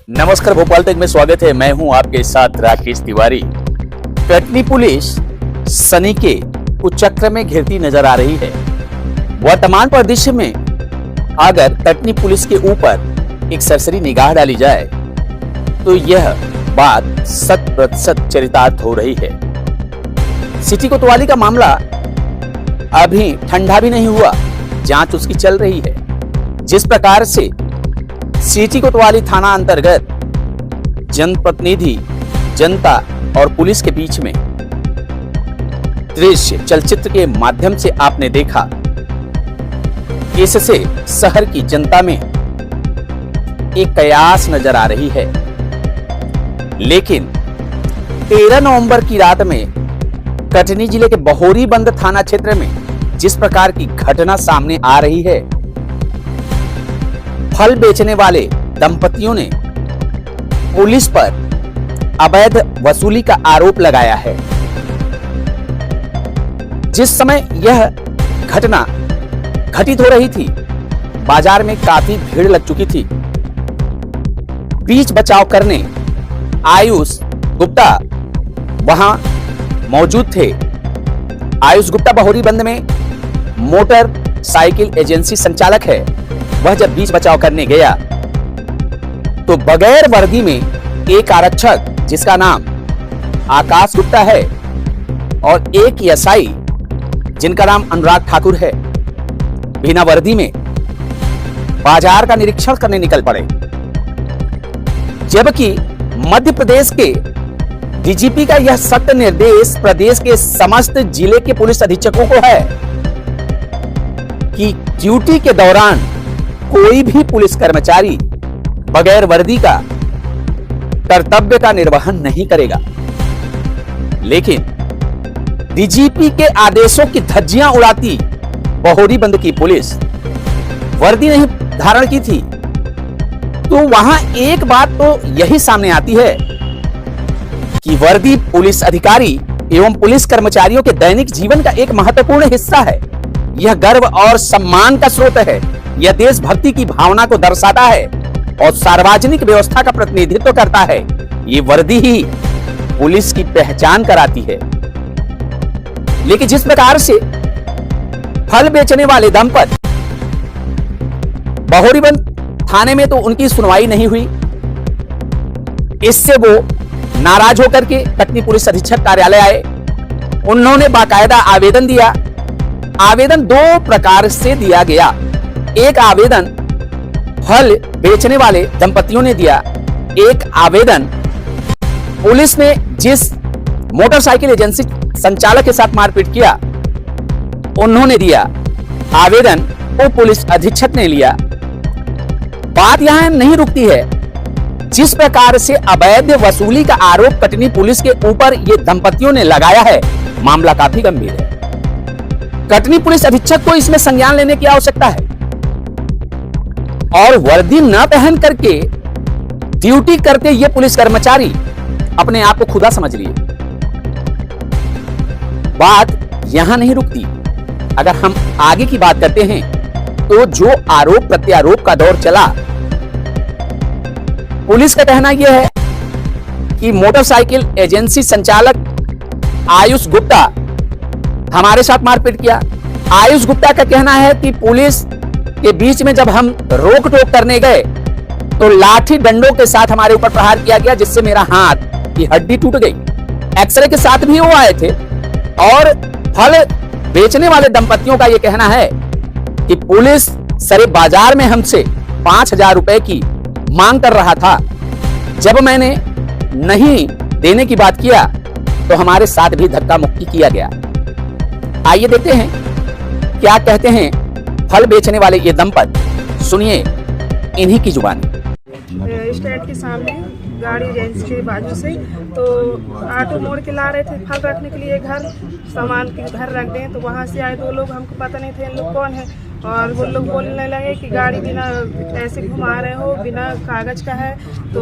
नमस्कार, भोपाल तक में स्वागत है। मैं हूं आपके साथ राकेश तिवारी। कटनी पुलिस सनी के कुचक्र में घिरती नजर आ रही है। वर्तमान परिदृश्य में अगर कटनी पुलिस के ऊपर एक सरसरी निगाह डाली जाए तो यह बात 100% चरितार्थ हो रही है। सिटी कोतवाली का मामला अभी ठंडा भी नहीं हुआ, जांच उसकी चल रही है। जिस प्रकार से सिटी कोतवाली थाना अंतर्गत जनप्रतिनिधि, जनता और पुलिस के बीच में दृश्य चलचित्र के माध्यम से आपने देखा, इससे शहर की जनता में एक कयास नजर आ रही है। लेकिन 13 नवंबर की रात में कटनी जिले के बहोरीबंद थाना क्षेत्र में जिस प्रकार की घटना सामने आ रही है, फल बेचने वाले दंपतियों ने पुलिस पर अवैध वसूली का आरोप लगाया है। जिस समय यह घटना घटित हो रही थी, बाजार में काफी भीड़ लग चुकी थी। बीच बचाव करने आयुष गुप्ता वहां मौजूद थे। आयुष गुप्ता बहोरीबंद में मोटर साइकिल एजेंसी संचालक है। वह जब बीच बचाव करने गया तो बगैर वर्दी में एक आरक्षक जिसका नाम आकाश गुप्ता है और एक एसआई जिनका नाम अनुराग ठाकुर है, बिना वर्दी में बाजार का निरीक्षण करने निकल पड़े। जबकि मध्य प्रदेश के डीजीपी का यह सख्त निर्देश प्रदेश के समस्त जिले के पुलिस अधीक्षकों को है कि ड्यूटी के दौरान कोई भी पुलिस कर्मचारी बगैर वर्दी का कर्तव्य का निर्वहन नहीं करेगा। लेकिन डीजीपी के आदेशों की धज्जियां उड़ाती बहोरीबंद की पुलिस वर्दी नहीं धारण की थी। तो वहां एक बात तो यही सामने आती है कि वर्दी पुलिस अधिकारी एवं पुलिस कर्मचारियों के दैनिक जीवन का एक महत्वपूर्ण हिस्सा है। यह गर्व और सम्मान का स्रोत है। यह देशभक्ति की भावना को दर्शाता है और सार्वजनिक व्यवस्था का प्रतिनिधित्व करता है। ये वर्दी ही पुलिस की पहचान कराती है। लेकिन जिस प्रकार से फल बेचने वाले दंपति बहोरीबंद थाने में तो उनकी सुनवाई नहीं हुई, इससे वो नाराज होकर के कटनी पुलिस अधीक्षक कार्यालय आए। उन्होंने बाकायदा आवेदन दिया। आवेदन 2 प्रकार से दिया गया। एक आवेदन फल बेचने वाले दंपतियों ने दिया, एक आवेदन पुलिस ने जिस मोटरसाइकिल एजेंसी संचालक के साथ मारपीट किया उन्होंने दिया। आवेदन वो पुलिस अधीक्षक ने लिया। बात यहां नहीं रुकती है। जिस प्रकार से अवैध वसूली का आरोप कटनी पुलिस के ऊपर ये दंपतियों ने लगाया है, मामला काफी गंभीर है। कटनी पुलिस अधीक्षक को इसमें संज्ञान लेने की आवश्यकता है और वर्दी न पहन करके ड्यूटी करते ये पुलिस कर्मचारी अपने आप को खुदा समझ लिए। बात यहां नहीं रुकती। अगर हम आगे की बात करते हैं तो जो आरोप प्रत्यारोप का दौर चला, पुलिस का कहना यह है कि मोटरसाइकिल एजेंसी संचालक आयुष गुप्ता हमारे साथ मारपीट किया। आयुष गुप्ता का कहना है कि पुलिस के बीच में जब हम रोक टोक करने गए तो लाठी डंडों के साथ हमारे ऊपर प्रहार किया गया, जिससे मेरा हाथ की हड्डी टूट गई। एक्सरे के साथ भी वो आए थे। और फल बेचने वाले दंपतियों का यह कहना है कि पुलिस सरे बाजार में हमसे 5,000 रुपए की मांग कर रहा था। जब मैंने नहीं देने की बात किया तो हमारे साथ भी धक्का मुक्की किया गया। आइए देखते हैं क्या कहते हैं फल बेचने वाले ये दंपति। सुनिए इन्हीं की जुबानी। स्टैंड के सामने गाड़ी एजेंसी के बाजू से तो ऑटो मोड़ के ला रहे थे फल रखने के लिए, घर सामान के घर रख दें। तो वहाँ से आए 2 लोग, हमको पता नहीं थे इन लोग कौन है। और वो लोग बोलने लगे कि गाड़ी बिना ऐसे घुमा रहे हो, बिना कागज का है, तो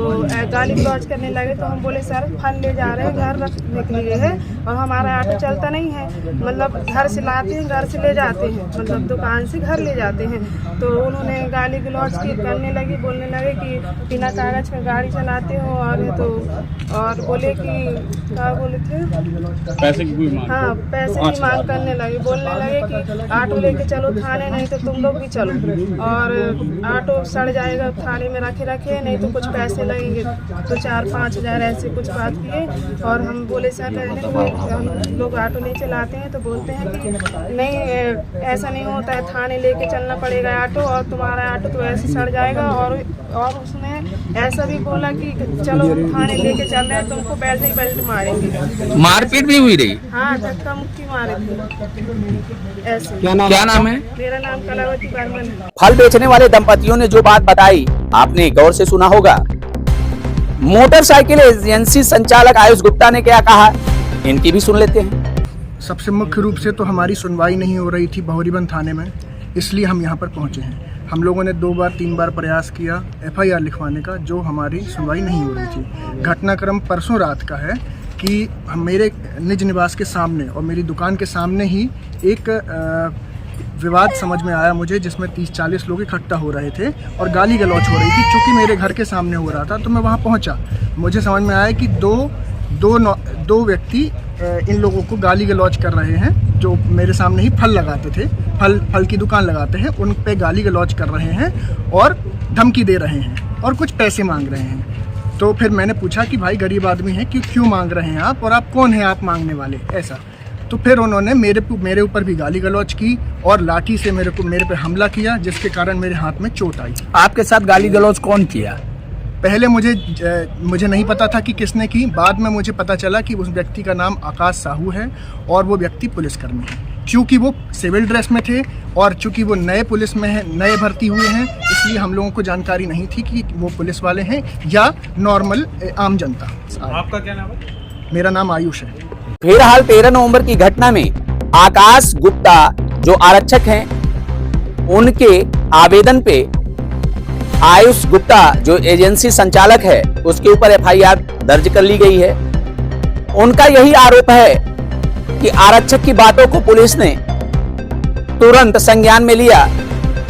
गाली गलौज करने लगे। तो हम बोले सर फल ले जा रहे हैं, घर रखने के लिए है और हमारा ऑटो चलता नहीं है, मतलब घर से लाते हैं, घर से ले जाते हैं, मतलब दुकान से घर ले जाते हैं। तो उन्होंने गाली गलौज की करने लगी, बोलने लगे कि बिना कागज का गाड़ी चलाते हो और बोले कि क्या बोले थे, पैसे की कोई मांग, हाँ पैसे की मांग करने लगे, बोलने लगे कि ऑटो लेके चलो थाने, नहीं तो तुम लोग भी चलो, और ऑटो सड़ जाएगा थाने में रखे नहीं तो कुछ पैसे लगेंगे, तो 4-5 हज़ार ऐसे कुछ बात किए। और हम बोले सर हम लोग ऑटो नहीं चलाते हैं, तो बोलते हैं कि नहीं ऐसा नहीं होता है, थाने लेके चलना पड़ेगा ऑटो, और तुम्हारा ऑटो तो ऐसे सड़ जाएगा। और उसने ऐसा भी बोला कि चलो हम थाने लेके चल रहे हैं, तुमको बेल्ट मारेंगे। मारपीट भी हुई रही? हाँ धक्का मुक्की मारे थे ऐसे। क्या नाम है? मेरा नाम कलावती बर्मन है। फल बेचने वाले दंपतियों ने जो बात बताई आपने गौर से सुना होगा। मोटरसाइकिल एजेंसी संचालक आयुष गुप्ता ने क्या कहा, इनकी भी सुन लेते हैं। सबसे मुख्य रूप से तो हमारी सुनवाई नहीं हो रही थी बहुरीबन थाने में, इसलिए हम यहाँ पर पहुँचे हैं। हम लोगों ने 2-3 बार प्रयास किया FIR लिखवाने का, जो हमारी सुनवाई नहीं हो रही थी। घटनाक्रम परसों रात का है कि मेरे निज निवास के सामने और मेरी दुकान के सामने ही एक विवाद समझ में आया मुझे, जिसमें 30-40 लोग इकट्ठा हो रहे थे और गाली गलौज हो रही थी। चूँकि मेरे घर के सामने हो रहा था तो मैं वहाँ पहुँचा। मुझे समझ में आया कि दो व्यक्ति इन लोगों को गाली गलौज कर रहे हैं, जो मेरे सामने ही फल लगाते थे, फल की दुकान लगाते हैं, उन पे गाली गलौज कर रहे हैं और धमकी दे रहे हैं और कुछ पैसे मांग रहे हैं। तो फिर मैंने पूछा कि भाई गरीब आदमी हैं, क्यों मांग रहे हैं आप, और आप कौन हैं आप मांगने वाले, ऐसा। तो फिर उन्होंने मेरे ऊपर भी गाली गलौज की और लाठी से मेरे पे हमला किया, जिसके कारण मेरे हाथ में चोट आई। आपके साथ गाली गलौज कौन किया? पहले मुझे नहीं पता था कि किसने की। बाद में मुझे पता चला कि उस व्यक्ति का नाम आकाश साहू है और वो व्यक्ति पुलिसकर्मी है। क्योंकि वो सिविल ड्रेस में थे और चूंकि वो नए पुलिस में हैं, नए भर्ती हुए हैं, इसलिए हम लोगों को जानकारी नहीं थी कि वो पुलिस वाले हैं या नॉर्मल आम जनता। आपका क्या नाम है? मेरा नाम आयुष है। फिलहाल 13 नवंबर की घटना में आकाश गुप्ता जो आरक्षक हैं, उनके आवेदन पे आयुष गुप्ता जो एजेंसी संचालक है, उसके ऊपर FIR दर्ज कर ली गई है। उनका यही आरोप है कि आरक्षक की बातों को पुलिस ने तुरंत संज्ञान में लिया।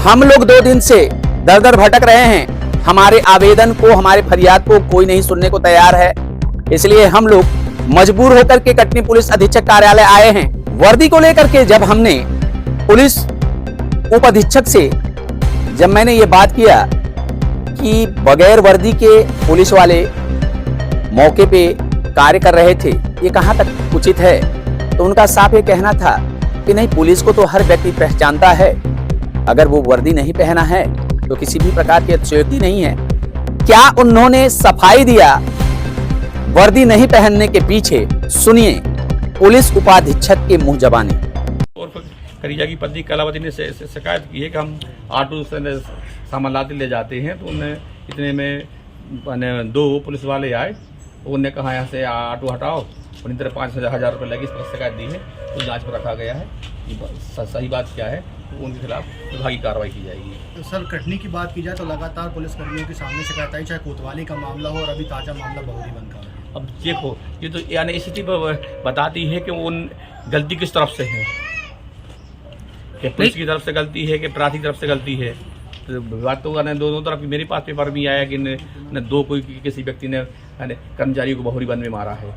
हम लोग 2 दिन से दर-दर भटक रहे हैं, हमारे आवेदन को, हमारे फरियाद को कोई नहीं सुनने को तैयार है, इसलिए हम लोग मजबूर होकर के कटनी पुलिस अधीक्षक कार्यालय आए हैं। वर्दी को लेकर के जब हमने पुलिस उप अधीक्षक से मैंने ये बात किया कि बगैर वर्दी के पुलिस वाले मौके पे कार्य कर रहे थे, ये कहां तक उचित है, तो उनका साफ ये कहना था कि नहीं, पुलिस को तो हर व्यक्ति पहचानता है, अगर वो वर्दी नहीं पहना है तो किसी भी प्रकार की अतिशयोक्ति नहीं है। क्या उन्होंने सफाई दिया वर्दी नहीं पहनने के पीछे? सुनिए पुलिस उपाधीक्षक के मुंह जबानी। और करीजा की पत्नी कलावती ने शिकायत की है कि हम ऑटो से सामान लाते ले जाते हैं, तो उन्हें इतने में 2 पुलिस वाले आए, उन्होंने कहा यहाँ से ऑटो हटाओ, और इन तरह 5,000 रुपये लगी, इस पर शिकायत दी है, तो जांच पर रखा गया है। सही बात क्या है, तो उनके खिलाफ विभागीय कार्रवाई की जाएगी। तो सर कटनी की बात की जाए तो लगातार पुलिसकर्मियों के सामने शिकायत आई, चाहे कोतवाली का मामला हो और अभी ताज़ा मामला बहुरीबन का। अब देखो, ये तो यानी स्थिति बताती है कि उन गलती किस तरफ से है, कि पुलिस की तरफ से गलती है कि प्रार्थी की तरफ से गलती है। तो बात तो दोनों तरफ। मेरे पास पेपर भी आया कि न 2 किसी व्यक्ति ने कर्मचारी को बहुरीबन में मारा है।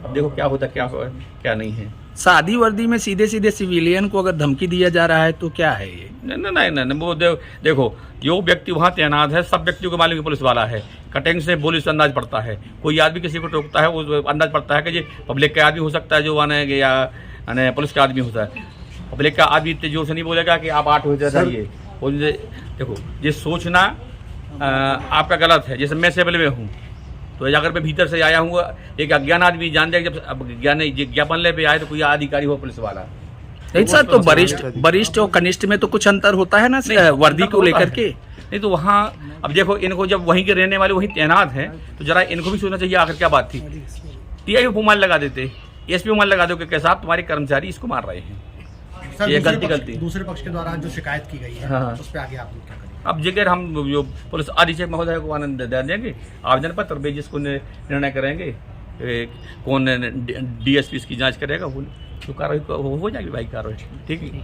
अब देखो क्या होता क्या नहीं है। सादी वर्दी में सीधे सिविलियन को अगर धमकी दिया जा रहा है तो क्या है ये? नहीं, वो देखो, जो व्यक्ति वहाँ तैनात है, सब व्यक्तियों को मालूम है पुलिस वाला है। कटिंग से बोली से अंदाज पड़ता है। कोई आदमी किसी को टोकता है, वो अंदाज पड़ता है कि ये पब्लिक का आदमी हो सकता है, जो आने या पुलिस का आदमी होता है। पब्लिक का आदमी इतने जोर से नहीं बोलेगा कि आप 8 हो जाइए। देखो, ये सोचना आपका गलत है। जैसे मैं सिविल में हूँ, तो अगर मैं भीतर से आया हूँ, एक अज्ञान आदमी जान जाए, जब ज्ञापन ले पे आए तो कोई अधिकारी हो पुलिस वाला। नहीं सर, तो वरिष्ठ और कनिष्ठ में तो कुछ अंतर होता है ना वर्दी को लेकर के? नहीं तो वहाँ, अब देखो, इनको जब वहीं के रहने वाले वहीं तैनात हैं, तो जरा इनको भी सोचना चाहिए आखिर क्या बात थी। TI को माल लगा देते, SP को माल लगा दो कि कैसा आप तुम्हारे कर्मचारी इसको मार रहे हैं। सर, ये दूसरे गलती दूसरे पक्ष के द्वारा जो शिकायत की गई है हाँ। उस पर आगे आप लोग क्या करेंगे? अब जिक्र हम जो पुलिस अधीक्षक महोदय को आनंद दे देंगे आवेदन पत्र और जिसको निर्णय करेंगे कौन डीएसपी इसकी जांच करेगा वो कार्रवाई हो जाएगी भाई कार्रवाई ठीक है।